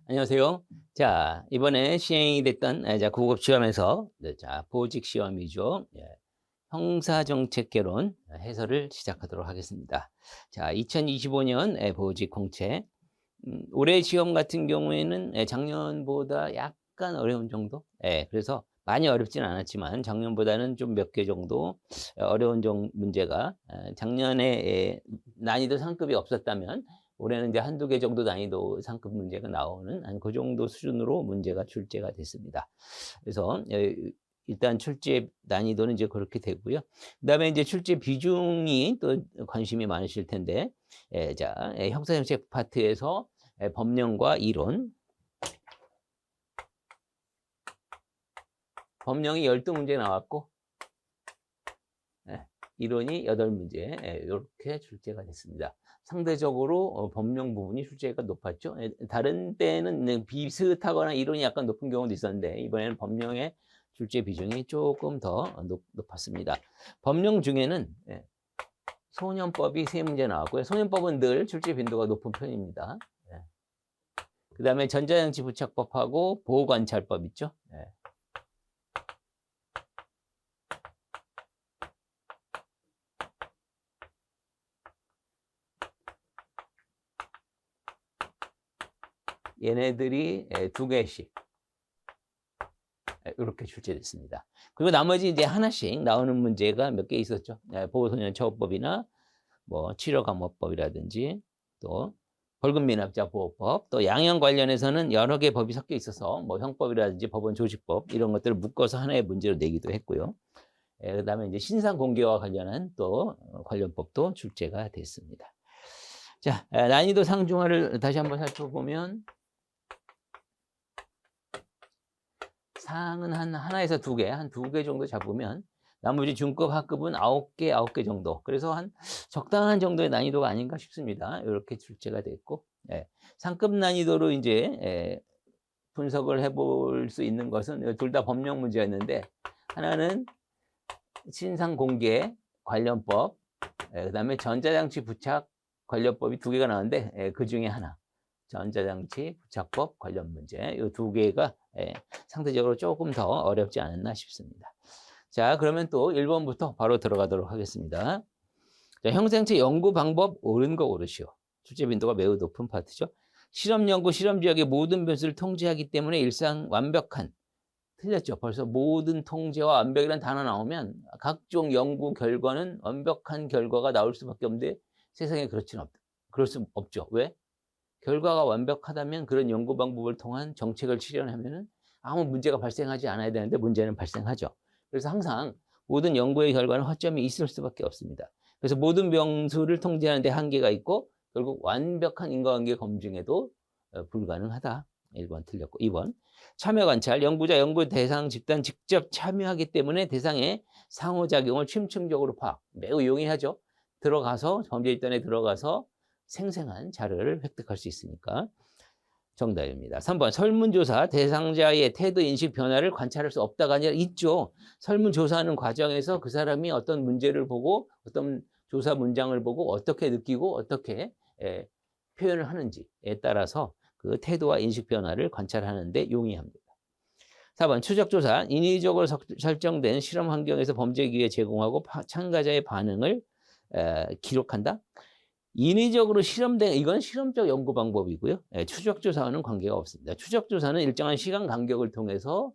안녕하세요. 자, 이번에 시행이 됐던 고급 시험에서 보직 시험이죠. 예. 형사정책개론 해설을 시작하도록 하겠습니다. 자, 2025년 보직 공채. 올해 시험 같은 경우에는 작년보다 약간 어려운 정도? 그래서 많이 어렵진 않았지만 작년보다는 좀 몇 개 정도 어려운 문제가 작년에 난이도 상급이 없었다면 올해는 이제 한두 개 정도 난이도 상급 문제가 나오는 한 그 정도 수준으로 문제가 출제가 됐습니다. 그래서 일단 출제 난이도는 이제 그렇게 되고요. 그다음에 이제 출제 비중이 또 관심이 많으실 텐데, 자, 형사정책 파트에서 법령과 이론. 법령이 12문제 나왔고, 이론이 8문제, 이렇게 출제가 됐습니다. 상대적으로 법령 부분이 출제가 높았죠. 다른 때는 비슷하거나 이론이 약간 높은 경우도 있었는데, 이번에는 법령의 출제 비중이 조금 더 높았습니다. 법령 중에는 소년법이 3문제 나왔고요. 소년법은 늘 출제 빈도가 높은 편입니다. 그 다음에 전자장치 부착법하고 보호관찰법 있죠. 얘네들이 2개씩 이렇게 출제됐습니다. 그리고 나머지 이제 하나씩 나오는 문제가 몇 개 있었죠. 보호소년 처우법이나 뭐 치료감호법이라든지 또 벌금 미납자 보호법, 또 양형 관련해서는 여러 개 법이 섞여 있어서 뭐 형법이라든지 법원 조직법 이런 것들을 묶어서 하나의 문제로 내기도 했고요. 그다음에 이제 신상 공개와 관련한 또 관련법도 출제가 됐습니다. 자, 난이도 상중하를 다시 한번 살펴보면 상은 하나에서 2개, 한 2개 정도 잡으면 나머지 중급, 하급은 9개 정도. 그래서 한 적당한 정도의 난이도가 아닌가 싶습니다. 이렇게 출제가 됐고, 상급 난이도로 이제 분석을 해볼 수 있는 것은 둘 다 법령 문제였는데, 하나는 신상 공개 관련법, 그다음에 전자장치 부착 관련법이 2개가 나왔는데, 그 중에 하나. 전자장치 부착법 관련 문제, 이 2개가 상대적으로 조금 더 어렵지 않았나 싶습니다. 자, 그러면 또 1번부터 바로 들어가도록 하겠습니다. 자, 형사정책 연구 방법 옳은 거 고르시오. 출제 빈도가 매우 높은 파트죠. 실험 연구, 실험 지역의 모든 변수를 통제하기 때문에 일상 완벽한. 틀렸죠. 벌써 모든 통제와 완벽이라는 단어 나오면 각종 연구 결과는 완벽한 결과가 나올 수밖에 없는데 세상에 그럴 수 없죠. 왜? 결과가 완벽하다면 그런 연구 방법을 통한 정책을 실현하면은 아무 문제가 발생하지 않아야 되는데 문제는 발생하죠. 그래서 항상 모든 연구의 결과는 허점이 있을 수밖에 없습니다. 그래서 모든 변수를 통제하는 데 한계가 있고 결국 완벽한 인과관계 검증에도 불가능하다. 1번 틀렸고, 2번 참여 관찰, 연구자, 연구 대상 집단 직접 참여하기 때문에 대상의 상호작용을 침층적으로 파악, 매우 용이하죠. 들어가서 범죄 집단에 들어가서 생생한 자료를 획득할 수 있으니까 정답입니다. 3번 설문조사, 대상자의 태도 인식 변화를 관찰할 수 없다가 아니라 있죠. 설문조사하는 과정에서 그 사람이 어떤 문제를 보고 어떤 조사 문장을 보고 어떻게 느끼고 어떻게 표현을 하는지에 따라서 그 태도와 인식 변화를 관찰하는 데 용이합니다. 4번 추적조사, 인위적으로 설정된 실험 환경에서 범죄 기회 제공하고 참가자의 반응을 기록한다. 인위적으로 실험된, 이건 실험적 연구 방법이고요. 추적조사와는 관계가 없습니다. 추적조사는 일정한 시간 간격을 통해서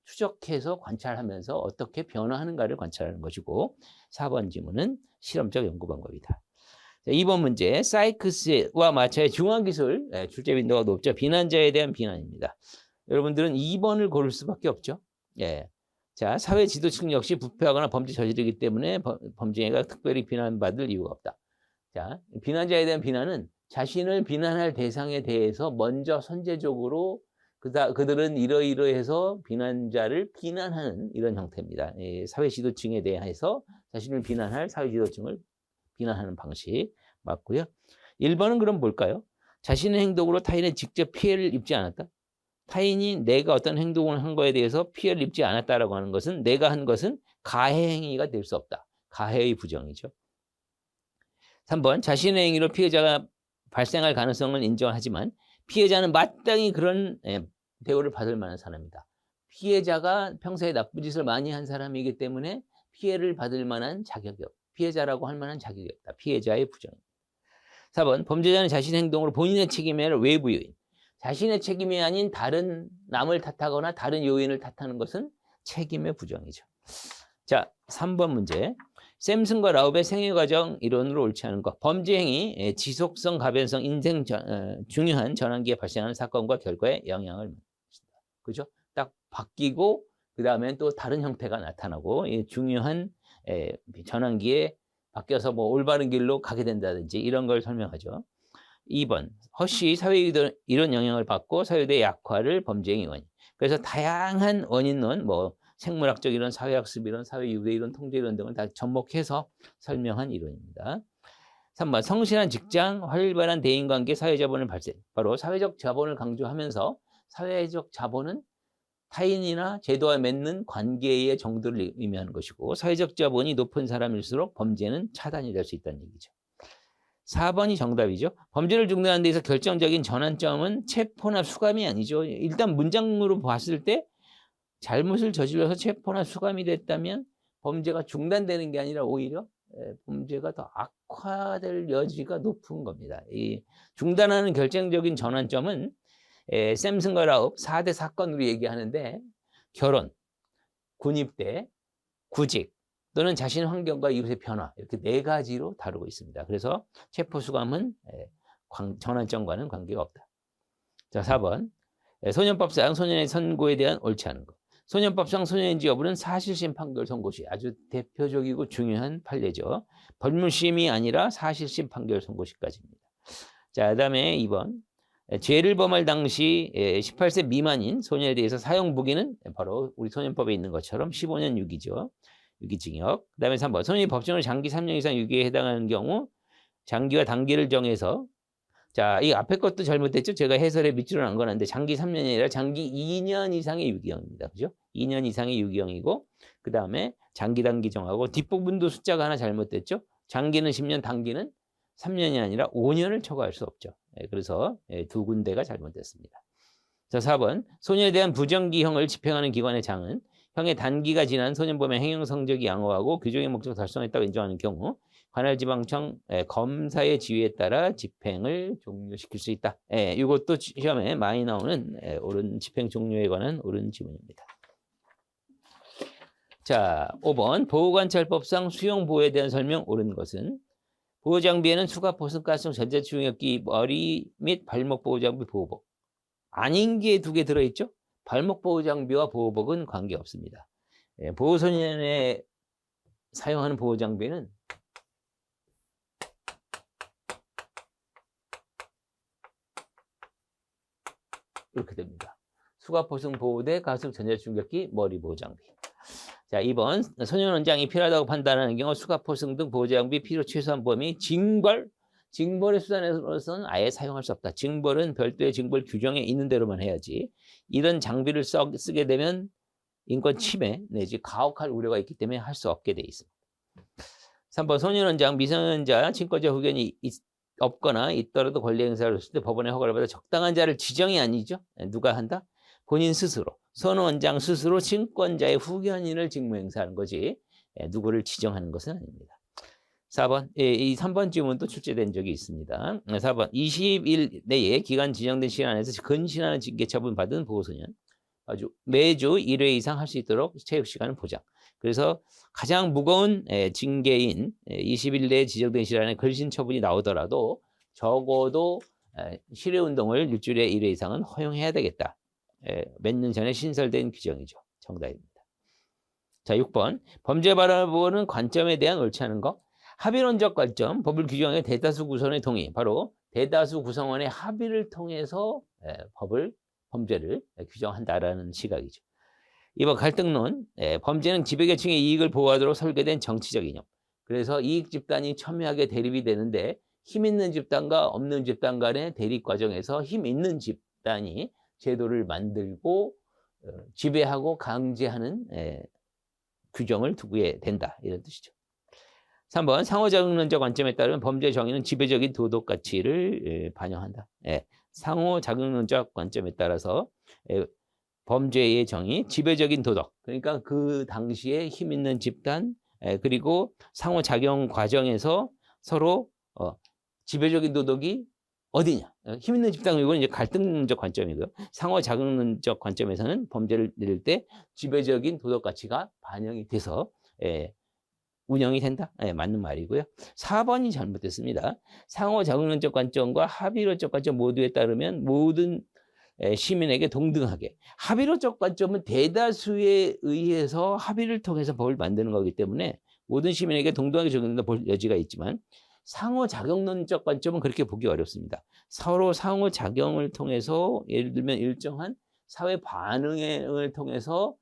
추적해서 관찰하면서 어떻게 변화하는가를 관찰하는 것이고, 4번 지문은 실험적 연구 방법이다. 자, 2번 문제, 사이크스와 마차의 중앙기술, 출제 빈도가 높죠. 비난자에 대한 비난입니다. 여러분들은 2번을 고를 수밖에 없죠. 자, 사회 지도층 역시 부패하거나 범죄 저지르기 때문에 범죄가 특별히 비난받을 이유가 없다. 자, 비난자에 대한 비난은 자신을 비난할 대상에 대해서 먼저 선제적으로 그들은 이러이러해서 비난자를 비난하는 이런 형태입니다. 사회 지도층에 대해서 자신을 비난할 사회 지도층을 비난하는 방식 맞고요. 1번은 그럼 뭘까요? 자신의 행동으로 타인의 직접 피해를 입지 않았다. 타인이 내가 어떤 행동을 한 거에 대해서 피해를 입지 않았다라고 하는 것은 내가 한 것은 가해 행위가 될 수 없다. 가해의 부정이죠. 3번 자신의 행위로 피해자가 발생할 가능성을 인정하지만 피해자는 마땅히 그런 대우를 받을 만한 사람이다. 피해자가 평소에 나쁜 짓을 많이 한 사람이기 때문에 피해를 받을 만한 자격이 없다. 피해자라고 할 만한 자격이 없다. 피해자의 부정입니다. 4번 범죄자는 자신의 행동으로 본인의 책임이 아니라 외부 요인. 자신의 책임이 아닌 다른 남을 탓하거나 다른 요인을 탓하는 것은 책임의 부정이죠. 자, 3번 문제. 샘슨과 라웁의 생애과정 이론으로 옳지 않은 것. 범죄 행위, 지속성, 가변성, 인생 중요한 전환기에 발생하는 사건과 결과에 영향을 미친다. 그죠? 딱 바뀌고 그 다음엔 또 다른 형태가 나타나고 이 중요한 전환기에 바뀌어서 뭐 올바른 길로 가게 된다든지 이런 걸 설명하죠. 2번 허쉬 사회유도 이런 영향을 받고 사회유도의 약화를 범죄의 원인. 그래서 다양한 원인론 뭐 생물학적 이론, 사회학습 이론, 사회유도 이론, 통제 이론 등을 다 접목해서 설명한 이론입니다. 3번 성실한 직장, 활발한 대인관계, 사회자본을 발생. 바로 사회적 자본을 강조하면서 사회적 자본은 타인이나 제도와 맺는 관계의 정도를 의미하는 것이고 사회적 자본이 높은 사람일수록 범죄는 차단이 될 수 있다는 얘기죠. 4번이 정답이죠. 범죄를 중단하는 데서 결정적인 전환점은 체포나 수감이 아니죠. 일단 문장으로 봤을 때 잘못을 저질러서 체포나 수감이 됐다면 범죄가 중단되는 게 아니라 오히려 범죄가 더 악화될 여지가 높은 겁니다. 이 중단하는 결정적인 전환점은 샘슨과 라웁 4대 사건으로 얘기하는데 결혼, 군입대, 구직 또는 자신의 환경과 이웃의 변화 이렇게 4가지로 다루고 있습니다. 그래서 체포수감은 전환점과는 관계가 없다. 자, 4번 소년법상 소년의 선고에 대한 옳지 않은 것. 소년법상 소년인지 여부는 사실심 판결 선고 시 아주 대표적이고 중요한 판례죠. 벌문심이 아니라 사실심 판결 선고 시까지입니다. 자, 그다음에 2번 죄를 범할 당시 18세 미만인 소년에 대해서 사형 무기는 바로 우리 소년법에 있는 것처럼 15년 유기죠. 유기징역. 그다음에 3번 소년이 법정으로 장기 3년 이상 유기에 해당하는 경우 장기와 단기를 정해서 자, 이 앞에 것도 잘못됐죠. 제가 해설에 밑줄을 안 거놨는데 장기 3년이 아니라 장기 2년 이상의 유기형입니다. 그죠? 2년 이상의 유기형이고 그다음에 장기 단기 정하고 뒷부분도 숫자가 하나 잘못됐죠. 장기는 10년, 단기는 3년이 아니라 5년을 초과할 수 없죠. 그래서 2군데가 잘못됐습니다. 자, 4번 소년에 대한 부정기형을 집행하는 기관의 장은 형의 단기가 지난 소년범의 행위 성적이 양호하고 규정의 목적 달성했다고 인정하는 경우 관할지방청 검사의 지휘에 따라 집행을 종료시킬 수 있다. 이것도 시험에 많이 나오는 옳은 집행 종료에 관한 옳은 지문입니다. 자, 5번 보호관찰법상 수용보호에 대한 설명 옳은 것은 보호장비에는 수갑, 보습, 가스통, 전자치용역기, 머리 및 발목 보호장비, 보호복. 아닌 게 2개 들어있죠? 발목 보호장비와 보호복은 관계없습니다. 보호소년에 사용하는 보호장비는 이렇게 됩니다. 수갑, 보습, 보호대, 가습, 전자충격기, 머리 보호장비. 자, 2번 소년 원장이 필요하다고 판단하는 경우 수갑, 보습 등 보호장비 필요 최소한 범위 징벌의 수단으로서는 아예 사용할 수 없다. 징벌은 별도의 징벌 규정에 있는 대로만 해야지. 이런 장비를 쓰게 되면 인권 침해 내지 가혹할 우려가 있기 때문에 할 수 없게 돼 있습니다. 3번 소년원장, 미성년자, 친권자 후견이 없거나 있더라도 권리 행사를 했을 때 법원의 허가를 받아 적당한 자를 지정이 아니죠. 누가 한다? 본인 스스로. 소년원장 스스로 친권자의 후견인을 직무행사하는 거지 누구를 지정하는 것은 아닙니다. 4번, 이 3번 질문도 출제된 적이 있습니다. 4번, 20일 내에 기간 지정된 시간 안에서 근신하는 징계 처분 받은 보호소년 매주 1회 이상 할 수 있도록 체육시간을 보장. 그래서 가장 무거운 징계인 20일 내에 지정된 시간 안에 근신 처분이 나오더라도 적어도 실외운동을 일주일에 1회 이상은 허용해야 되겠다. 몇 년 전에 신설된 규정이죠. 정답입니다. 자, 6번, 범죄 바라보는 관점에 대한 옳지 않은 것. 합의론적 관점, 법을 규정해 대다수 구성원의 동의. 바로 대다수 구성원의 합의를 통해서 범죄를 규정한다라는 시각이죠. 2번 갈등론, 범죄는 지배계층의 이익을 보호하도록 설계된 정치적 이념. 그래서 이익 집단이 첨예하게 대립이 되는데 힘 있는 집단과 없는 집단 간의 대립 과정에서 힘 있는 집단이 제도를 만들고 지배하고 강제하는 규정을 두게 된다. 이런 뜻이죠. 3번 상호작용론적 관점에 따르면 범죄 정의는 지배적인 도덕 가치를 반영한다. 상호 자격론적 관점에 따라서 범죄의 정의, 지배적인 도덕, 그러니까 그 당시에 힘 있는 집단, 그리고 상호 작용 과정에서 서로 지배적인 도덕이 어디냐? 힘 있는 집단, 이건 이제 갈등론적 관점이고요. 상호 작용론적 관점에서는 범죄를 내릴 때 지배적인 도덕 가치가 반영이 돼서 운영이 된다. 맞는 말이고요. 4번이 잘못됐습니다. 상호 작용론적 관점과 합의론적 관점 모두에 따르면 모든 시민에게 동등하게. 합의론적 관점은 대다수에 의해서 합의를 통해서 법을 만드는 거기 때문에 모든 시민에게 동등하게 적용된다 볼 여지가 있지만, 상호작용론적 관점은 그렇게 보기 어렵습니다. 서로 상호작용을 통해서, 예를 들면 일정한 사회 반응을 통해서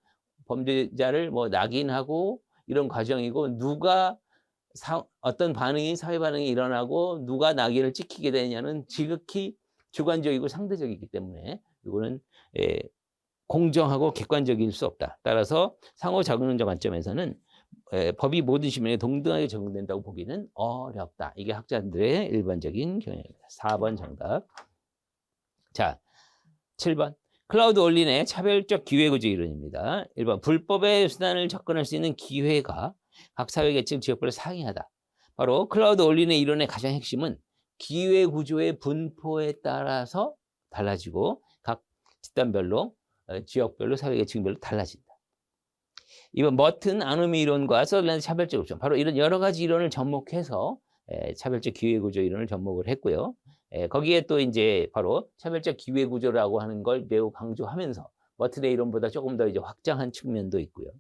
범죄자를 뭐 낙인하고 이런 과정이고, 누가 어떤 반응이, 사회 반응이 일어나고 누가 낙인을 찍히게 되느냐는 지극히 주관적이고 상대적이기 때문에 이거는 공정하고 객관적일 수 없다. 따라서 상호작용론적 관점에서는 법이 모든 시민에게 동등하게 적용된다고 보기는 어렵다. 이게 학자들의 일반적인 경향입니다. 4번 정답. 자, 7번. 클라우드 올린의 차별적 기회구조 이론입니다. 1번. 불법의 수단을 접근할 수 있는 기회가 각 사회계층 지역별로 상이하다. 바로 클라우드 올린의 이론의 가장 핵심은 기회구조의 분포에 따라서 달라지고 각 집단별로, 지역별로, 사회계층별로 달라진다. 이번 머튼 아노미 이론과 서들랜드 차별적 옵션, 바로 이런 여러 가지 이론을 접목해서 차별적 기회구조 이론을 접목을 했고요. 거기에 또 이제 바로 차별적 기회구조라고 하는 걸 매우 강조하면서 머튼의 이론보다 조금 더 이제 확장한 측면도 있고요.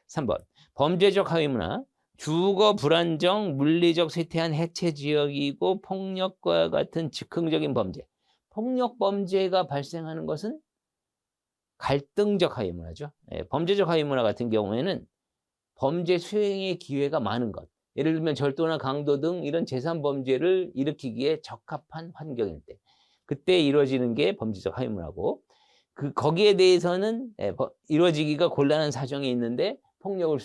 3번. 범죄적 하위문화, 주거 불안정, 물리적 쇠퇴한 해체 지역이고 폭력과 같은 즉흥적인 범죄. 폭력 범죄가 발생하는 것은 갈등적 하위문화죠. 범죄적 하위문화 같은 경우에는 범죄 수행의 기회가 많은 것. 예를 들면 절도나 강도 등 이런 재산범죄를 일으키기에 적합한 환경일 때, 그때 이루어지는 게 범죄적 하위문화고, 거기에 대해서는 이루어지기가 곤란한 사정이 있는데 폭력을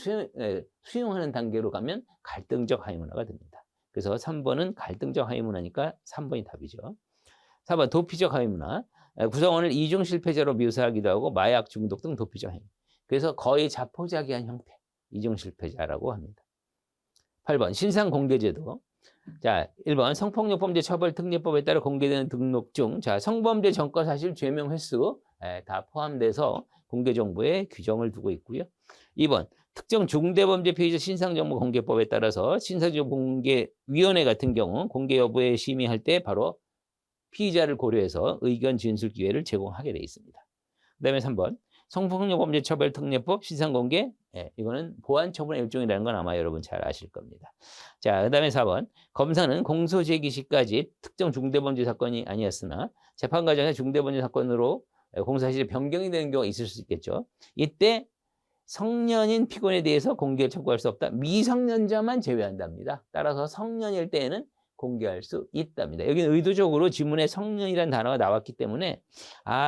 수용하는 단계로 가면 갈등적 하위문화가 됩니다. 그래서 3번은 갈등적 하위문화니까 3번이 답이죠. 4번 도피적 하위문화. 구성원을 이중 실패자로 묘사하기도 하고 마약 중독 등 도피적 행위. 그래서 거의 자포자기한 형태, 이중 실패자라고 합니다. 8번 신상 공개제도. 자, 1번 성폭력범죄 처벌특례법에 따라 공개되는 등록 중, 자, 성범죄 전과 사실 죄명 횟수 다 포함돼서 공개 정보에 규정을 두고 있고요. 2번 특정 중대범죄 피의자 신상정보 공개법에 따라서 신상정보공개위원회 같은 경우 공개 여부에 심의할 때 바로 피의자를 고려해서 의견 진술 기회를 제공하게 돼 있습니다. 그 다음에 3번 성폭력범죄 처벌특례법 신상공개, 이거는 보안처분의 일종이라는 건 아마 여러분 잘 아실 겁니다. 자, 그 다음에 4번 검사는 공소 제기 시까지 특정 중대범죄 사건이 아니었으나 재판 과정에 중대범죄 사건으로 공소사실이 변경이 되는 경우가 있을 수 있겠죠. 이때 성년인 피고인에 대해서 공개를 촉구할 수 없다. 미성년자만 제외한답니다. 따라서 성년일 때에는 공개할 수 있답니다. 여기는 의도적으로 지문에 성년이라는 단어가 나왔기 때문에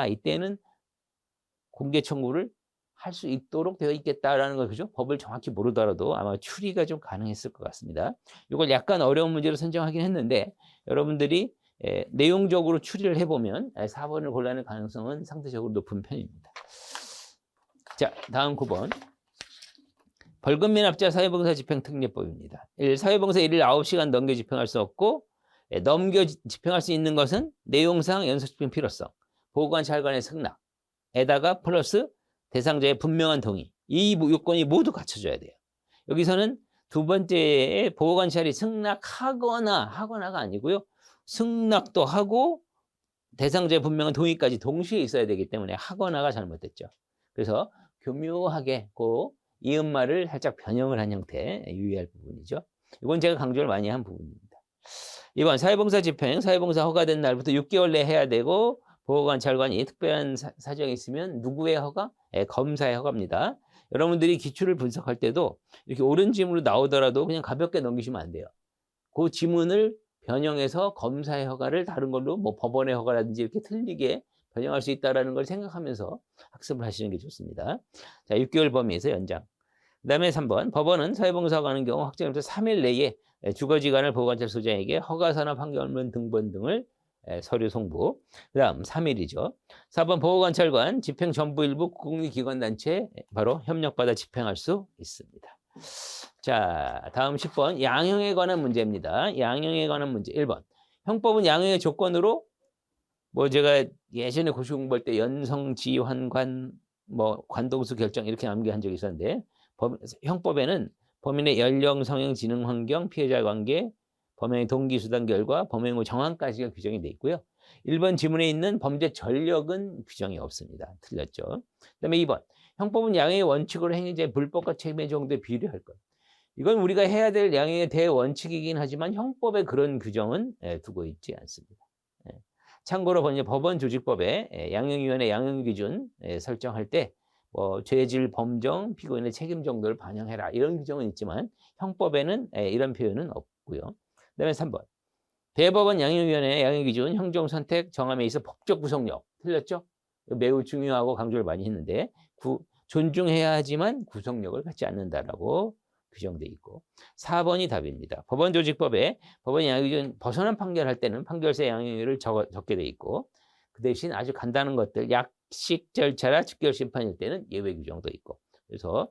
이때는 공개 청구를 할 수 있도록 되어 있겠다라는 거, 그죠? 법을 정확히 모르더라도 아마 추리가 좀 가능했을 것 같습니다. 이걸 약간 어려운 문제로 선정하긴 했는데 여러분들이 내용적으로 추리를 해보면 4번을 골라낼 가능성은 상대적으로 높은 편입니다. 자, 다음 9번. 벌금 미납자 사회봉사 집행특례법입니다. 1. 사회봉사 1일 9시간 넘겨 집행할 수 없고, 넘겨 집행할 수 있는 것은 내용상 연속 집행 필요성, 보호관 찰관의 승낙에다가 플러스 대상자의 분명한 동의. 이 요건이 모두 갖춰져야 돼요. 여기서는 두 번째에 보호관찰이 승낙하거나가 아니고요. 승낙도 하고 대상자의 분명한 동의까지 동시에 있어야 되기 때문에 하거나가 잘못됐죠. 그래서 교묘하게 그 이음말을 살짝 변형을 한 형태, 유의할 부분이죠. 이건 제가 강조를 많이 한 부분입니다. 2번 사회봉사 집행, 사회봉사 허가된 날부터 6개월 내에 해야 되고, 보호관찰관이 특별한 사정이 있으면 누구의 허가? 검사의 허가입니다. 여러분들이 기출을 분석할 때도 이렇게 옳은 지문으로 나오더라도 그냥 가볍게 넘기시면 안 돼요. 그 지문을 변형해서 검사의 허가를 다른 걸로 뭐 법원의 허가라든지 이렇게 틀리게 변형할 수 있다는 걸 생각하면서 학습을 하시는 게 좋습니다. 자, 6개월 범위에서 연장. 그 다음에 3번 법원은 사회봉사가 하는 경우 확정일부터 3일 내에 주거지간을 보호관찰소장에게 허가서나 판결문 등본 등을 서류 송부. 그 다음 3일이죠. 4번 보호관찰관, 집행 전부 일부 국리기관단체 바로 협력받아 집행할 수 있습니다. 자, 다음 10번 양형에 관한 문제입니다. 양형에 관한 문제 1번. 형법은 양형의 조건으로 뭐 제가 예전에 고시 공부할 때 연성지환관 뭐 관동수 결정 이렇게 암기한 적이 있었는데 형법에는 범인의 연령, 성형, 지능, 환경, 피해자 관계, 범행의 동기, 수단, 결과, 범행 후 정황까지가 규정이 돼 있고요. 1번 지문에 있는 범죄 전력은 규정이 없습니다. 틀렸죠. 그다음에 2번 형법은 양형의 원칙으로 행위자의 불법과 책임의 정도에 비례할 것. 이건 우리가 해야 될 양형의 대원칙이긴 하지만 형법에 그런 규정은 두고 있지 않습니다. 참고로 법원 조직법에 양형위원회 양형기준 설정할 때 뭐 죄질, 범정, 피고인의 책임 정도를 반영해라 이런 규정은 있지만 형법에는 이런 표현은 없고요. 그다음에 3번 대법원 양형위원회 양형기준 형정선택 정함에 있어 법적 구속력 틀렸죠? 매우 중요하고 강조를 많이 했는데 존중해야 하지만 구속력을 갖지 않는다라고 규정돼 있고 4번이 답입니다. 법원조직법에 법원 양형기준 벗어난 판결할 때는 판결세 양형률을 적게 돼 있고 그 대신 아주 간단한 것들 약식 절차나 즉결 심판일 때는 예외 규정도 있고 그래서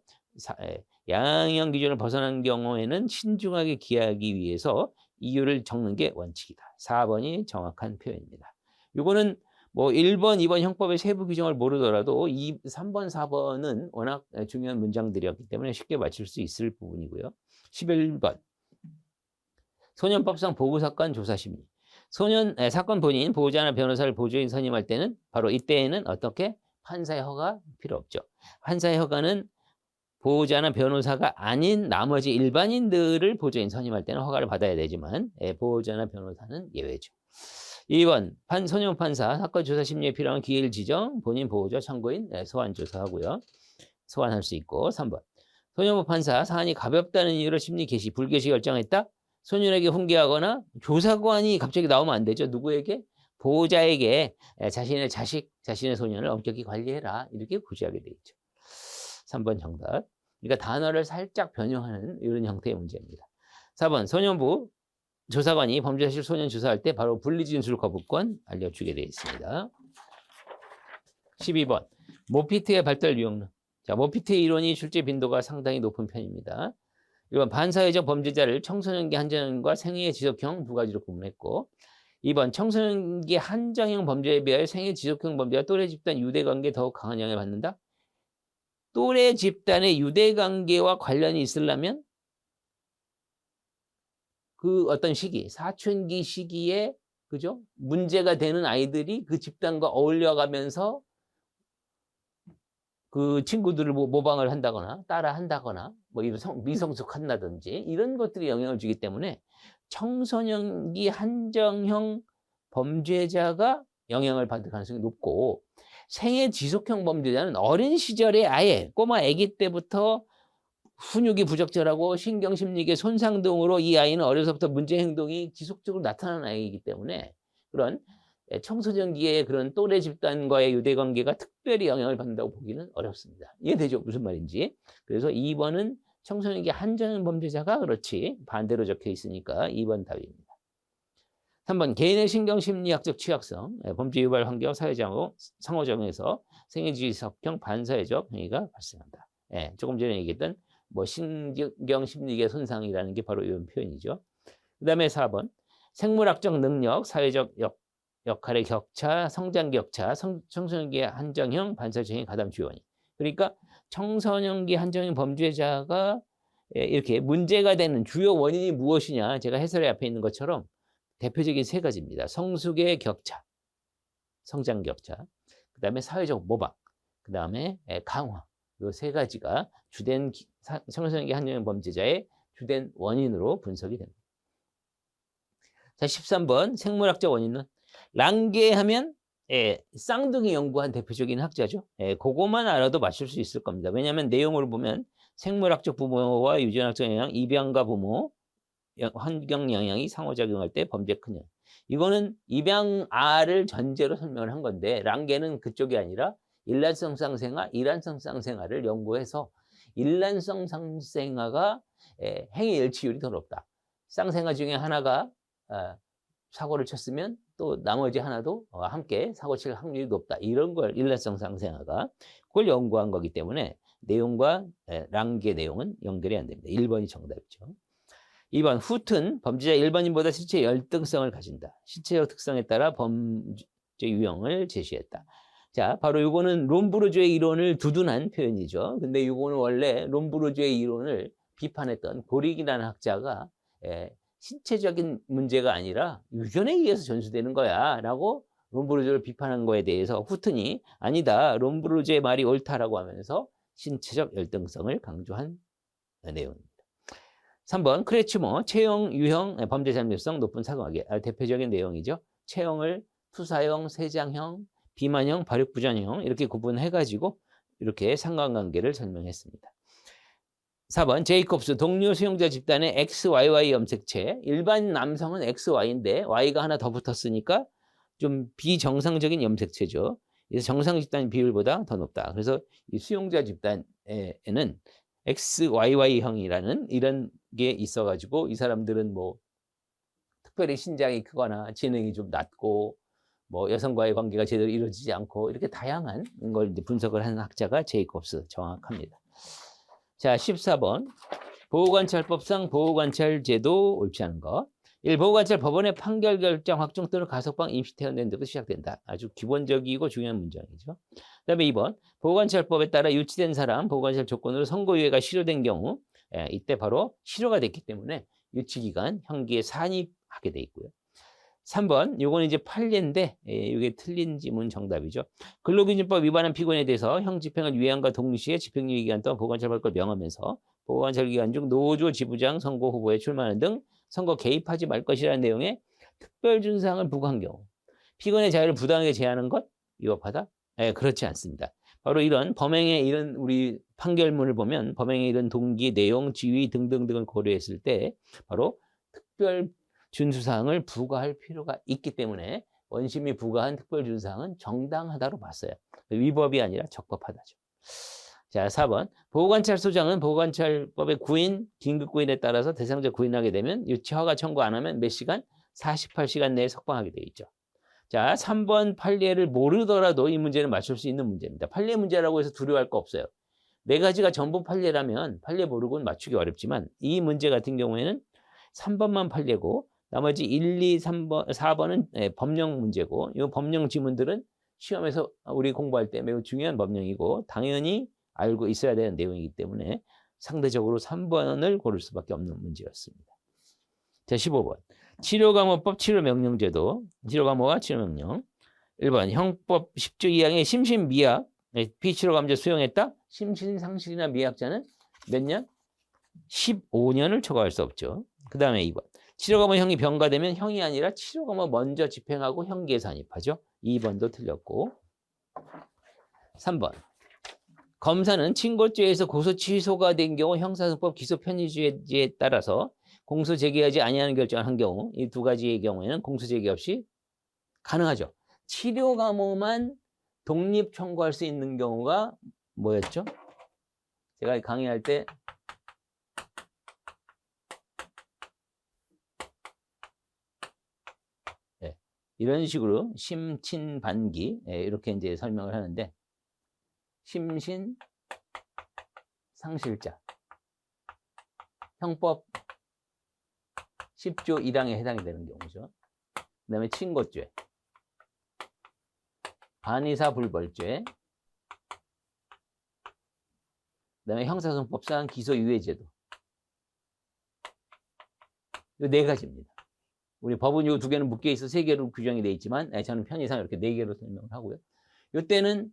양형 기준을 벗어난 경우에는 신중하게 기하기 위해서 이유를 적는 게 원칙이다. 4번이 정확한 표현입니다. 이거는 뭐 1번, 2번 형법의 세부 규정을 모르더라도 3번, 4번은 워낙 중요한 문장들이었기 때문에 쉽게 맞출 수 있을 부분이고요. 11번 소년법상 보호사건 조사심리. 사건 본인, 보호자나 변호사를 보조인 선임할 때는 바로 이때에는 어떻게? 판사의 허가 필요 없죠. 판사의 허가는 보호자나 변호사가 아닌 나머지 일반인들을 보조인 선임할 때는 허가를 받아야 되지만 보호자나 변호사는 예외죠. 2번 소년 판사 사건 조사 심리에 필요한 기일 지정 본인 보호자 참고인 소환 조사하고요. 소환할 수 있고 3번 소년부 판사 사안이 가볍다는 이유로 심리 개시 불개시 결정했다. 소년에게 훈계하거나 조사관이 갑자기 나오면 안 되죠. 누구에게? 보호자에게 자신의 자식, 자신의 소년을 엄격히 관리해라 이렇게 고지하게 돼 있죠. 3번 정답. 그러니까 단어를 살짝 변형하는 이런 형태의 문제입니다. 4번 소년부 조사관이 범죄 사실 소년 조사할 때 바로 분리진술 거부권 알려주게 되어 있습니다. 12번 모피트의 발달 유형론. 자, 모피트의 이론이 출제 빈도가 상당히 높은 편입니다. 1번 반사회적 범죄자를 청소년기 한정형과 생애 지속형 두 가지로 구분했고 2번 청소년기 한정형 범죄에 비하여 생애 지속형 범죄가 또래 집단 유대관계에 더욱 강한 영향을 받는다. 또래 집단의 유대관계와 관련이 있으려면 그 어떤 시기, 사춘기 시기에 그죠? 문제가 되는 아이들이 그 집단과 어울려가면서 그 친구들을 모방을 한다거나 따라 한다거나 뭐 이런 미성숙한다든지 이런 것들이 영향을 주기 때문에 청소년기 한정형 범죄자가 영향을 받을 가능성이 높고 생애 지속형 범죄자는 어린 시절에 아예 꼬마 아기 때부터 훈육이 부적절하고 신경심리계 손상 등으로 이 아이는 어려서부터 문제 행동이 지속적으로 나타나는 아이이기 때문에 그런 청소년기의 그런 또래 집단과의 유대관계가 특별히 영향을 받는다고 보기는 어렵습니다. 이해되죠? 무슨 말인지. 그래서 2번은 청소년기 한정형 범죄자가 그렇지 반대로 적혀 있으니까 2번 답입니다. 3번 개인의 신경심리학적 취약성, 범죄 유발 환경, 사회적 상호작용에서 생애지속형 반사회적 행위가 발생한다. 조금 전에 얘기했던 뭐 신경심리계 손상이라는 게 바로 이런 표현이죠. 그 다음에 4번 생물학적 능력, 사회적 역할의 격차, 성장 격차, 청소년기 한정형 반사적인 가담 주요원이. 그러니까 청소년기 한정형 범죄자가 이렇게 문제가 되는 주요 원인이 무엇이냐 제가 해설의 앞에 있는 것처럼 대표적인 세 가지입니다. 성숙의 격차, 성장 격차, 그 다음에 사회적 모방, 그 다음에 강화. 이 세 가지가 주된 청소년기 한정형 범죄자의 주된 원인으로 분석이 됩니다. 자, 13번 생물학적 원인은 랑게 하면 쌍둥이 연구한 대표적인 학자죠. 그것만 알아도 맞출 수 있을 겁니다. 왜냐하면 내용을 보면 생물학적 부모와 유전학적 영향, 입양과 부모, 환경 영향이 상호작용할 때 범죄 큰 영향. 이거는 입양아를 전제로 설명을 한 건데 랑게는 그쪽이 아니라 일란성 쌍생아, 이란성 쌍생아를 연구해서 일란성 쌍생아가 행위 일치율이 더 높다. 쌍생아 중에 하나가 사고를 쳤으면 또 나머지 하나도 함께 사고 칠 확률이 높다. 이런 걸 일란성 상생아가 그걸 연구한 거기 때문에 내용과 랑기의 내용은 연결이 안 됩니다. 1번이 정답이죠. 2번 후튼 범죄자 일반인보다 실체 열등성을 가진다. 실체적 특성에 따라 범죄 유형을 제시했다. 자, 바로 이거는 롬브르주의 이론을 두둔한 표현이죠. 근데 이거는 원래 롬브르주의 이론을 비판했던 고릭이라는 학자가 신체적인 문제가 아니라 유전에 의해서 전수되는 거야 라고 롬브르주를 비판한 거에 대해서 후튼이 아니다, 롬브르주의 말이 옳다라고 하면서 신체적 열등성을 강조한 내용입니다. 3번 크레츠모 체형 유형 범죄 잠재성 높은 사고하기. 대표적인 내용이죠. 체형을 투사형, 세장형, 비만형, 발육부전형 이렇게 구분해가지고 이렇게 상관관계를 설명했습니다. 4번 제이콥스 동료 수용자 집단의 XYY 염색체. 일반 남성은 XY인데 Y가 하나 더 붙었으니까 좀 비정상적인 염색체죠. 그래서 정상 집단 비율보다 더 높다. 그래서 이 수용자 집단에는 XYY형이라는 이런 게 있어가지고 이 사람들은 뭐 특별히 신장이 크거나 지능이 좀 낮고 뭐 여성과의 관계가 제대로 이루어지지 않고 이렇게 다양한 걸 이제 분석을 하는 학자가 제이콥스 정확합니다. 자, 14번 보호관찰법상 보호관찰제도 옳지 않은 거. 1. 보호관찰 법원의 판결 결정 확정 또는 가석방 임시 퇴원된 데부터 시작된다. 아주 기본적이고 중요한 문장이죠. 그다음에 2번 보호관찰법에 따라 유치된 사람 보호관찰 조건으로 선고유예가 실효된 경우 이때 바로 실효가 됐기 때문에 유치기간 형기에 산입하게 돼 있고요. 3번 요거는 이제 판례인데 이게 틀린 지문 정답이죠. 근로기준법 위반한 피고인에 대해서 형 집행을 유예함과 동시에 집행유예 기간 동안 보호관찰법을 명하면서 보호관찰 기간 중 노조 지부장 선거 후보에 출마하는 등 선거 개입하지 말 것이라는 내용의 특별준사항을 부과한 경우 피고인의 자유를 부당하게 제한하는 것 위법하다? 그렇지 않습니다. 바로 이런 범행의 이런 우리 판결문을 보면 범행의 이런 동기, 내용, 지위 등등등을 고려했을 때 바로 특별 준수사항을 부과할 필요가 있기 때문에 원심이 부과한 특별준수사항은 정당하다로 봤어요. 위법이 아니라 적법하다죠. 자, 4번 보호관찰소장은 보호관찰법의 구인, 긴급구인에 따라서 대상자 구인하게 되면 유치 허가 청구 안 하면 몇 시간? 48시간 내에 석방하게 되어 있죠. 자, 3번 판례를 모르더라도 이 문제는 맞출 수 있는 문제입니다. 판례 문제라고 해서 두려워할 거 없어요. 네 가지가 전부 판례라면 판례 모르고는 맞추기 어렵지만 이 문제 같은 경우에는 3번만 판례고 나머지 1, 2, 3번, 4번은 법령 문제고 이 법령 지문들은 시험에서 우리 공부할 때 매우 중요한 법령이고 당연히 알고 있어야 되는 내용이기 때문에 상대적으로 3번을 고를 수밖에 없는 문제였습니다. 자, 15번. 치료감호법 치료명령제도. 치료감호와 치료명령. 1번. 형법 10조 2항의 심신미약 피치료감제 수용했다. 심신상실이나 미약자는 몇 년? 15년을 초과할 수 없죠. 그 다음에 2번. 치료감호 형이 병가되면 형이 아니라 치료감호 먼저 집행하고 형기에 산입하죠. 2번도 틀렸고. 3번. 검사는 친고죄에서 고소 취소가 된 경우 형사소법 기소 편의주의에 따라서 공소 제기하지 아니하는 결정을 한 경우 이 두 가지의 경우에는 공소 제기 없이 가능하죠. 치료 감호만 독립 청구할 수 있는 경우가 뭐였죠? 제가 강의할 때 이런 식으로 심친반기 이렇게 이제 설명을 하는데 심신 상실자 형법 10조 1항에 해당이 되는 경우죠. 그 다음에 친고죄, 반의사 불벌죄, 그 다음에 형사소송법상 기소유예제도. 이 네 가지입니다. 우리 법은 이 두 개는 묶여 있어 세 개로 규정이 되어 있지만 저는 편의상 이렇게 네 개로 설명을 하고요. 이때는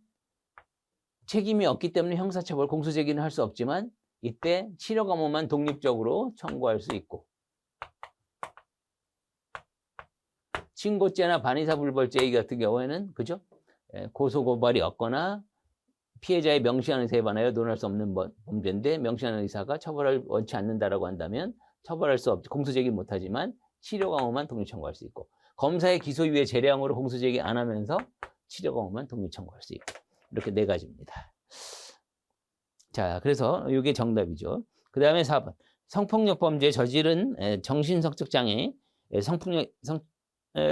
책임이 없기 때문에 형사처벌 공소제기는 할 수 없지만 이때 치료감호만 독립적으로 청구할 수 있고 친고죄나 반의사 불벌죄 같은 경우에는 그죠? 고소고발이 없거나 피해자의 명시하는 의사에 반하여 논할 수 없는 범죄인데 명시하는 의사가 처벌을 원치 않는다라고 한다면 처벌할 수 없지 공소제기 못하지만 치료감호만 독립 청구할 수 있고 검사의 기소유예 재량으로 공소제기 안 하면서 치료감호만 독립 청구할 수 있고 이렇게 네 가지입니다. 자, 그래서 이게 정답이죠. 그 다음에 4번 성폭력 범죄 저지른 정신성적 장애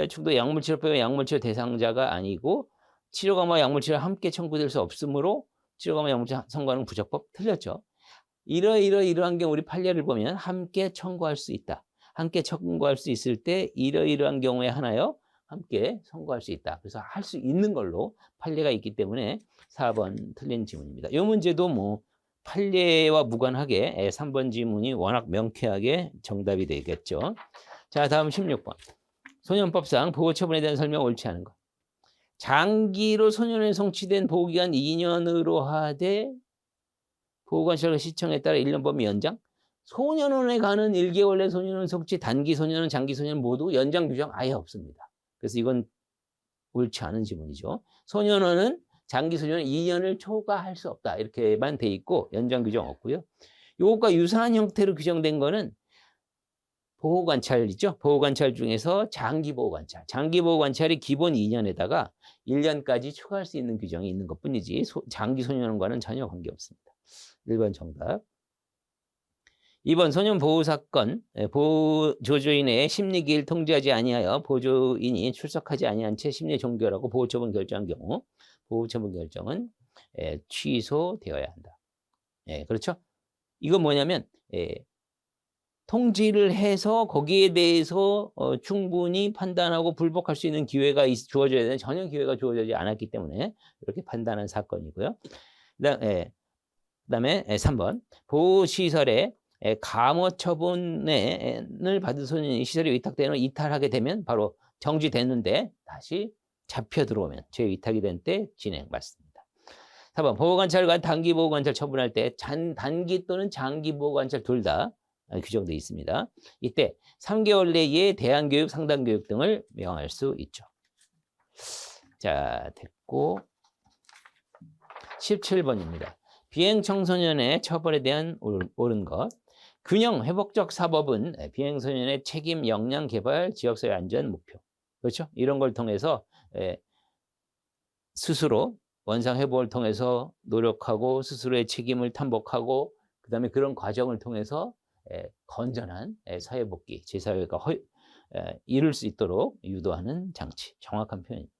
중도 약물치료법의 약물치료 대상자가 아니고 치료감과 약물치료가 함께 청구될 수 없으므로 치료감과 약물치료 선고하는 부적법 틀렸죠. 이러한 경우 우리 판례를 보면 함께 청구할 수 있다. 함께 청구할 수 있을 때 이러이러한 경우에 하나요? 함께 선고할 수 있다. 그래서 할 수 있는 걸로 판례가 있기 때문에 4번 틀린 지문입니다. 이 문제도 뭐 판례와 무관하게 3번 지문이 워낙 명쾌하게 정답이 되겠죠. 자, 다음 16번. 소년법상 보호 처분에 대한 설명 옳지 않은 것. 장기로 소년에 성취된 보호기간 2년으로 하되 보호관찰과 시청에 따라 1년 범위 연장. 소년원에 가는 1개월 내 소년원 성취, 단기 소년원, 장기 소년원 모두 연장 규정 아예 없습니다. 그래서 이건 옳지 않은 지문이죠. 소년원은 장기 소년원 2년을 초과할 수 없다. 이렇게만 돼 있고 연장 규정 없고요. 이것과 유사한 형태로 규정된 거는 보호관찰이죠. 보호관찰 중에서 장기보호관찰. 장기보호관찰이 기본 2년에다가 1년까지 초과할 수 있는 규정이 있는 것뿐이지 장기소년원과는 전혀 관계없습니다. 1번 정답. 2번 소년보호사건. 보호조조인의 심리기일 통지하지 아니하여 보조인이 출석하지 아니한 채 심리 종결하고 보호처분 결정한 경우 보호처분 결정은 취소되어야 한다. 그렇죠? 이건 뭐냐면 통지를 해서 거기에 대해서 충분히 판단하고 불복할 수 있는 기회가 주어져야 되는 전혀 기회가 주어지지 않았기 때문에 이렇게 판단한 사건이고요. 그다음에 3번 보호시설에 감호 처분을 받은 소년이 시설에 위탁되는 이탈하게 되면 바로 정지됐는데 다시 잡혀 들어오면 재위탁이 된 때 진행 맞습니다. 4번 보호관찰과 단기보호관찰 처분할 때 단기 또는 장기보호관찰 둘 다 규정되어 있습니다. 이때 3개월 내에 대안교육, 상담교육 등을 명할 수 있죠. 자, 됐고 17번입니다. 비행청소년의 처벌에 대한 옳은 것. 균형 회복적 사법은 비행소년의 책임, 역량, 개발, 지역사회 안전 목표. 그렇죠? 이런 걸 통해서 스스로 원상회복을 통해서 노력하고 스스로의 책임을 탐복하고 그다음에 그런 과정을 통해서 건전한 사회복귀, 제사회가 이룰 수 있도록 유도하는 장치. 정확한 표현입니다.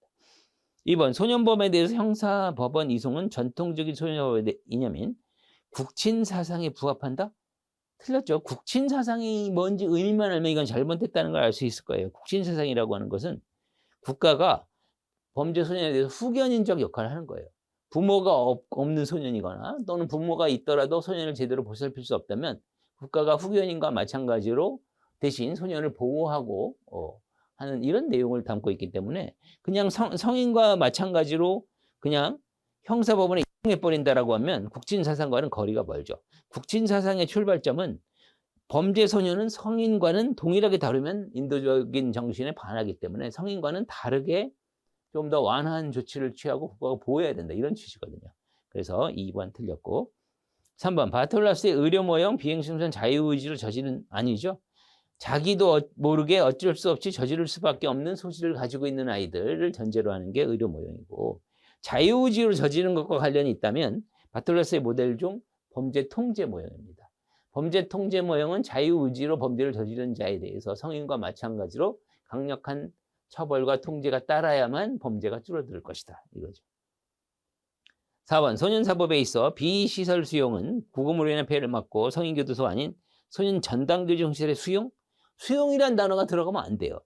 2번 소년범에 대해서 형사법원 이송은 전통적인 소년법의 이념인 국친사상에 부합한다? 틀렸죠. 국친사상이 뭔지 의미만 알면 이건 잘못됐다는 걸 알 수 있을 거예요. 국친사상이라고 하는 것은 국가가 범죄 소년에 대해서 후견인적 역할을 하는 거예요. 부모가 없는 소년이거나 또는 부모가 있더라도 소년을 제대로 보살필 수 없다면 국가가 후견인과 마찬가지로 대신 소년을 보호하고 하는 이런 내용을 담고 있기 때문에 그냥 성인과 마찬가지로 그냥 형사법원에 이송해버린다라고 하면 국친사상과는 거리가 멀죠. 국친사상의 출발점은 범죄 소년은 성인과는 동일하게 다루면 인도적인 정신에 반하기 때문에 성인과는 다르게 좀 더 완화한 조치를 취하고 국가가 보호해야 된다. 이런 취지거든요. 그래서 2번 틀렸고 3번 바톨라스의 의료모형 비행심선 자유의지로 저지른 아니죠. 자기도 모르게 어쩔 수 없이 저지를 수밖에 없는 소질을 가지고 있는 아이들을 전제로 하는 게 의료모형이고 자유의지로 저지른 것과 관련이 있다면 바톨라스의 모델 중 범죄 통제 모형입니다. 범죄 통제 모형은 자유의지로 범죄를 저지른 자에 대해서 성인과 마찬가지로 강력한 처벌과 통제가 따라야만 범죄가 줄어들 것이다. 이거죠. 4번 소년사법에 있어 비시설 수용은 구금으로 인한 폐해를 막고 성인교도소 아닌 소년 전담교정시설의 수용이란 단어가 들어가면 안 돼요.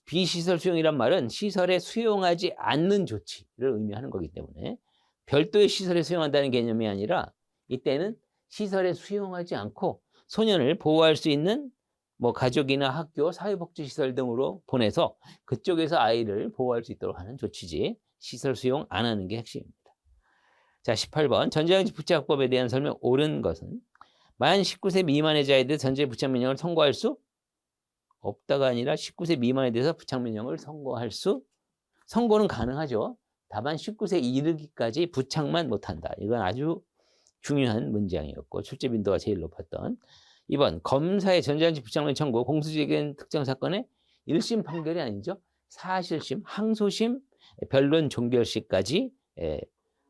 비시설 수용이란 말은 시설에 수용하지 않는 조치를 의미하는 거기 때문에 별도의 시설에 수용한다는 개념이 아니라 이때는 시설에 수용하지 않고 소년을 보호할 수 있는 뭐 가족이나 학교, 사회복지시설 등으로 보내서 그쪽에서 아이를 보호할 수 있도록 하는 조치지 시설 수용 안 하는 게 핵심입니다. 자, 18번 전자장치 부착법에 대한 설명 옳은 것은 만 19세 미만의 자에 대해 전자장치 부착명령을 선고할 수 없다가 아니라 19세 미만에 대해서 부착명령을 선고는 가능하죠. 다만 19세 이르기까지 부착만 못한다. 이건 아주 중요한 문장이었고 출제 빈도가 제일 높았던 2번 검사의 전자장치 부착명령 청구 공소제기된 특정 사건의 1심 판결이 아니죠. 사실심, 항소심, 변론 종결시까지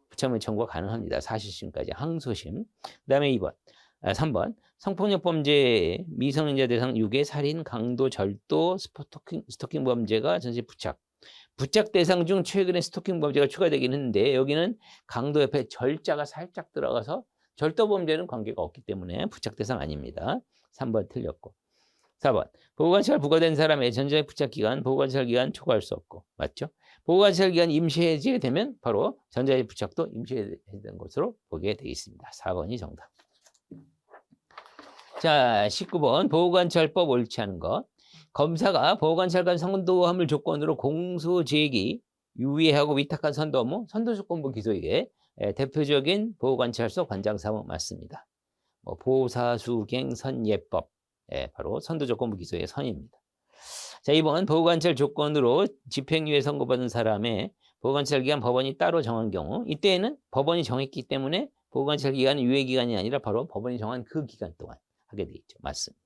부착명령 청구가 가능합니다. 사실심까지 항소심. 그 다음에 2번 3번 성폭력 범죄 미성년자 대상 유괴, 살인, 강도, 절도, 스토킹 범죄가 전체 부착. 부착 대상 중 최근에 스토킹 범죄가 추가되긴 했는데 여기는 강도 옆에 절자가 살짝 들어가서 절도 범죄는 관계가 없기 때문에 부착 대상 아닙니다. 3번 틀렸고. 4번 보호관찰 부과된 사람의 전자의 부착 기간, 보호관찰 기간 초과할 수 없고. 맞죠? 보호관찰 기간 임시해지게 되면 바로 전자의 부착도 임시해지는 것으로 보게 되겠습니다. 4번이 정답. 자, 19번 보호관찰법 옳지 않은 것. 검사가 보호관찰관 선도함을 조건으로 공소 제기, 유예하고 위탁한 선도 업무, 선도 조건부 기소에 대표적인 보호관찰소 관장 사무 맞습니다. 보사수갱 선예법, 바로 선도 조건부 기소의 선입니다. 자, 2번 보호관찰 조건으로 집행유예 선고받은 사람의 보호관찰 기간 법원이 따로 정한 경우, 이때에는 법원이 정했기 때문에 보호관찰 기간은 유예기간이 아니라 바로 법원이 정한 그 기간 동안 하게 돼 있죠. 맞습니다.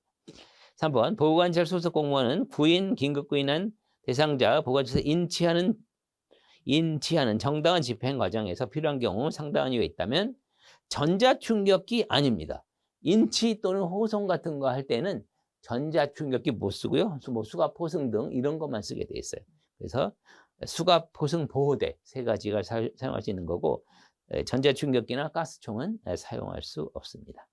3번 보호관찰 소속 공무원은 구인, 긴급 구인한 대상자 보호관찰에서 인치하는 정당한 집행 과정에서 필요한 경우 상당한 이유가 있다면 전자충격기 아닙니다. 인치 또는 호송 같은 거 할 때는 전자충격기 못 쓰고요. 뭐 수갑포승 등 이런 것만 쓰게 돼 있어요. 그래서 수갑포승 보호대 3가지가 사용할 수 있는 거고 전자충격기나 가스총은 사용할 수 없습니다.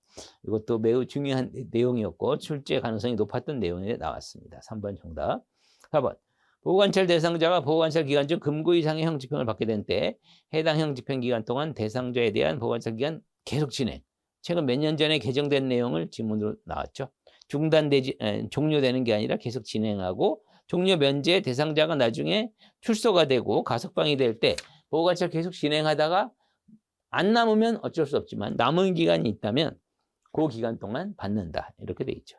이것도 매우 중요한 내용이었고 출제 가능성이 높았던 내용에 나왔습니다. 3번 정답. 4번 보호관찰 대상자가 보호관찰 기간 중 금고 이상의 형집행을 받게 된 때 해당 형집행 기간 동안 대상자에 대한 보호관찰 기간 계속 진행. 최근 몇 년 전에 개정된 내용을 지문으로 나왔죠. 종료되는 게 아니라 계속 진행하고 종료 면제 대상자가 나중에 출소가 되고 가석방이 될 때 보호관찰 계속 진행하다가 안 남으면 어쩔 수 없지만 남은 기간이 있다면 그 기간 동안 받는다. 이렇게 돼 있죠.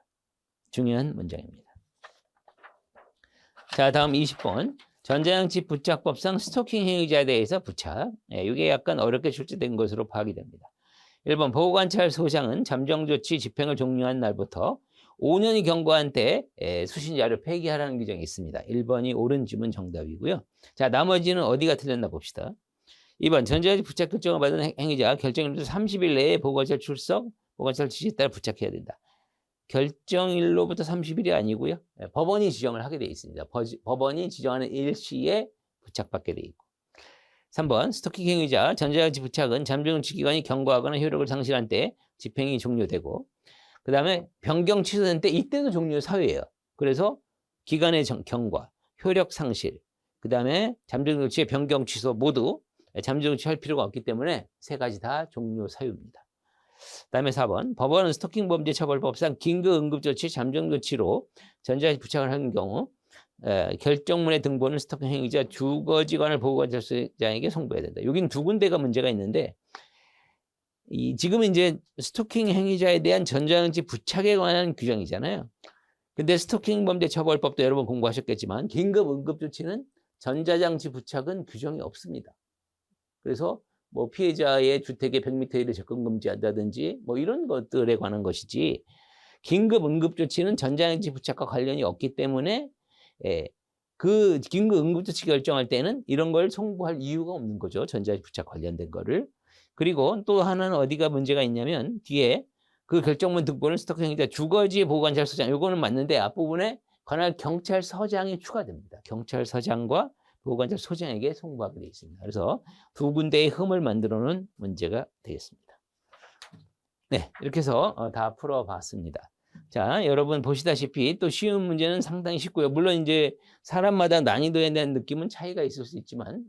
중요한 문장입니다. 자, 다음 20번. 전자장치 부착법상 스토킹 행위자에 대해서 부착. 이게 약간 어렵게 출제된 것으로 파악이 됩니다. 1번 보호관찰 소장은 잠정조치 집행을 종료한 날부터 5년이 경과한 때 수신자를 폐기하라는 규정이 있습니다. 1번이 옳은 지문 정답이고요. 자, 나머지는 어디가 틀렸나 봅시다. 2번 전자장치 부착 결정을 받은 행위자 결정일부터 30일 내에 보호관찰 출석, 보호관찰 지시에 따라 부착해야 된다. 결정일로부터 30일이 아니고요. 법원이 지정을 하게 되어 있습니다. 법원이 지정하는 일시에 부착받게 되어 있고. 3번 스토킹 행위자 전자장치 부착은 잠정조치 기간이 경과하거나 효력을 상실한 때 집행이 종료되고 그 다음에 변경 취소된 때 이때도 종료 사유예요. 그래서 기간의 경과, 효력 상실, 그 다음에 잠정조치의 변경 취소 모두 잠정조치 할 필요가 없기 때문에 3가지 다 종료 사유입니다. 그 다음에 4번 법원은 스토킹 범죄 처벌법상 긴급 응급조치 잠정조치로 전자장치 부착을 하는 경우 결정문의 등본을 스토킹 행위자 주거지관을 보호관찰소장에게 송부해야 된다. 여긴 2군데가 문제가 있는데 지금은 이제 스토킹 행위자에 대한 전자장치 부착에 관한 규정이잖아요. 근데 스토킹 범죄 처벌법도 여러분 공부하셨겠지만 긴급 응급조치는 전자장치 부착은 규정이 없습니다. 그래서 뭐 피해자의 주택에 100m 이내 접근 금지한다든지 뭐 이런 것들에 관한 것이지 긴급 응급조치는 전자장치 부착과 관련이 없기 때문에 그 긴급 응급조치 결정할 때는 이런 걸 송부할 이유가 없는 거죠. 전자장치 부착 관련된 거를. 그리고 또 하나는 어디가 문제가 있냐면 뒤에 그 결정문 등본을 스토킹 행위자 주거지 보호관찰소장 요거는 맞는데 앞부분에 관할 경찰서장이 추가됩니다. 경찰서장과 보호관찰소장에게 송부하게 되어 있습니다. 그래서 2군데의 흠을 만들어 놓은 문제가 되겠습니다. 네, 이렇게 해서 다 풀어봤습니다. 자, 여러분 보시다시피 또 쉬운 문제는 상당히 쉽고요. 물론 이제 사람마다 난이도에 대한 느낌은 차이가 있을 수 있지만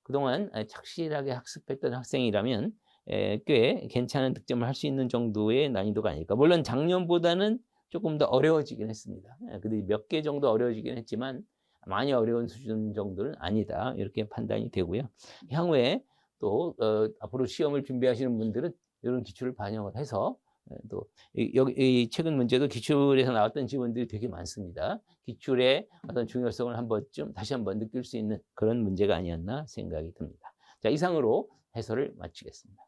그동안 착실하게 학습했던 학생이라면 꽤 괜찮은 득점을 할 수 있는 정도의 난이도가 아닐까. 물론 작년보다는 조금 더 어려워지긴 했습니다. 근데 몇 개 정도 어려워지긴 했지만 많이 어려운 수준 정도는 아니다. 이렇게 판단이 되고요. 향후에 또 앞으로 시험을 준비하시는 분들은 이런 기출을 반영을 해서 또 이 최근 문제도 기출에서 나왔던 지문들이 되게 많습니다. 기출의 어떤 중요성을 다시 한번 느낄 수 있는 그런 문제가 아니었나 생각이 듭니다. 자, 이상으로 해설을 마치겠습니다.